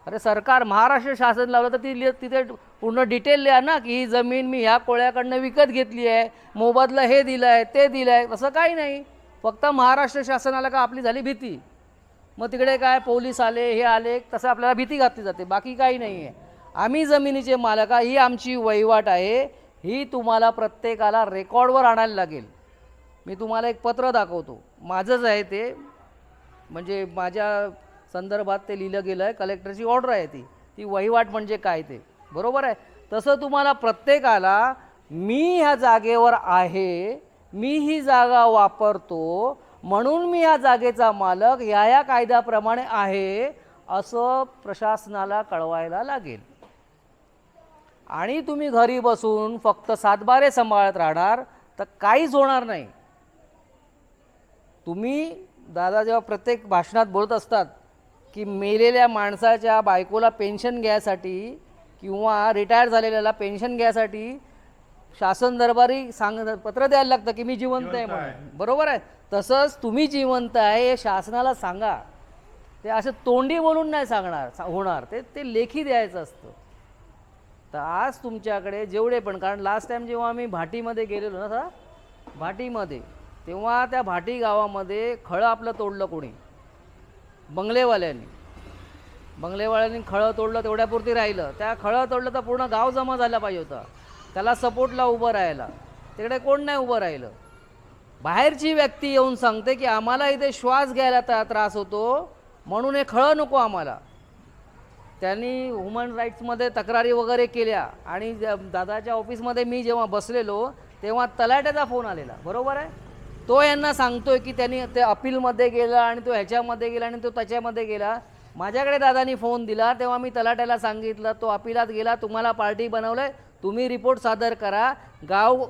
अरे सरकार महाराष्ट्र शासन लावलं तर तिथे पूर्ण डिटेल लिहा ना की ही जमीन मी ह्या कोळ्याकडनं विकत घेतली आहे, मोबदला हे दिलं आहे ते दिलं आहे. तसं काही नाही, फक्त महाराष्ट्र शासनाला का आपली झाली भीती. मग तिकडे काय पोलीस आले हे आले तसं आपल्याला भीती घातली जाते, बाकी काही नाही आहे. आम्ही जमिनीचे मालक, ही आमची वहिवाट आहे. ही तुम्हाला प्रत्येकाला रेकॉर्डवर आणायला लागेल. मी तुम्हाला एक पत्र दाखवतो, माझंच आहे ते, म्हणजे माझ्या संदर्भात ते लिहिलं गेलं आहे, कलेक्टरची ऑर्डर आहे ती वहिवाट म्हणजे काय ते बरोबर आहे. तसं तुम्हाला प्रत्येकाला मी ह्या जागेवर आहे, मी ही जागा वापरतो म्हणून मी या जागेचा मालक या कायद्याप्रमाणे आहे असं प्रशासनाला कळवायला लागेल. आणि तुम्ही घरी बसून फक्त 7/12 सांभाळत राहणार तर काहीच होणार नाही. तुम्ही दादा जेव्हा प्रत्येक भाषणात बोलत असतात की मेलेल्या माणसाच्या बायकोला पेन्शन घ्यायसाठी किंवा रिटायर झालेल्याला पेन्शन घ्यायसाठी शासन दरबारी पत्र द्यायला लागतं की मी जिवंत आहे म्हणून, बरोबर आहे. तसंच तुम्ही जिवंत आहे हे शासनाला सांगा. ते असं तोंडी बोलून नाही होणार, ते लेखी द्यायचं असतं. तर आज तुमच्याकडे जेवढे पण, कारण लास्ट टाईम जेव्हा आम्ही भाटीमध्ये गेलेलो ना भाटीमध्ये, तेव्हा त्या भाटी गावामध्ये खळं आपलं तोडलं कोणी, बंगलेवाल्यांनी खळं तोडलं, तेवढ्यापुरती राहिलं. त्या खळं तोडलं तर पूर्ण गाव जमा झाला पाहिजे होता, त्याला सपोर्टला उभं राहायला. तिकडे कोण नाही उभं राहिलं. बाहेरची व्यक्ती येऊन सांगते की आम्हाला इथे श्वास घ्यायला त्रास होतो म्हणून हे खळं नको आम्हाला. त्यांनी ह्युमन राईट्समध्ये तक्रारी वगैरे केल्या आणि दादाच्या ऑफिसमध्ये मी जेव्हा बसलेलो तेव्हा तलाट्याचा फोन आलेला, बरोबर आहे. तो यांना सांगतोय की त्यांनी ते अपीलमध्ये गेला आणि तो ह्याच्यामध्ये गेला आणि तो त्याच्यामध्ये गेला. माझ्याकडे दादानी फोन दिला तेव्हा मी तलाट्याला सांगितलं तो अपिलात गेला, तुम्हाला पार्टी बनवलं आहे, तुम्ही रिपोर्ट सादर करा. गाव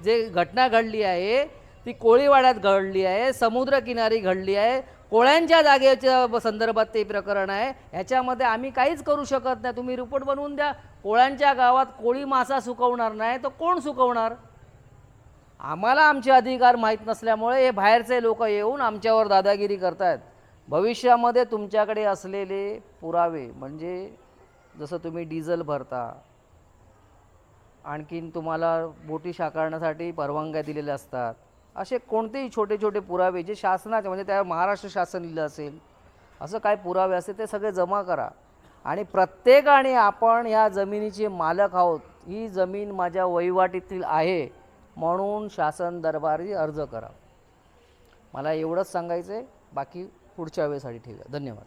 जे घटना घडली आहे ती कोळीवाड्यात घडली आहे, समुद्रकिनारी घडली आहे, कोळ्यांच्या जागेच्या संदर्भात ते प्रकरण आहे. ह्याच्यामध्ये आम्ही काहीच करू शकत नाही. तुम्ही रिपोर्ट बनवून द्या. कोळ्यांच्या गावात कोळी मासा सुकवणार नाही तर कोण सुकवणार? आम्हाला आमचे अधिकार माहीत नसल्यामुळे हे बाहेरचे लोक येऊन आमच्यावर दादागिरी करतात. भविष्यामध्ये तुमच्याकडे असलेले पुरावे म्हणजे जसं तुम्ही डिझेल भरता, आणखीन तुम्हाला बोटी साकारण्यासाठी परवानग्या दिलेल्या असतात, असे कोणतेही छोटे छोटे पुरावे जे शासनाचे म्हणजे त्या महाराष्ट्र शासन लिहिलं असेल असं काय पुरावे असते ते सगळे जमा करा आणि प्रत्येकाने आपण ह्या जमिनीचे मालक आहोत, ही जमीन माझ्या वहिवाटीतील आहे म्हणून शासन दरबारी अर्ज करा. मला एवढंच सांगायचं आहे, बाकी पुढच्या वेळेसाठी ठेवूया. धन्यवाद.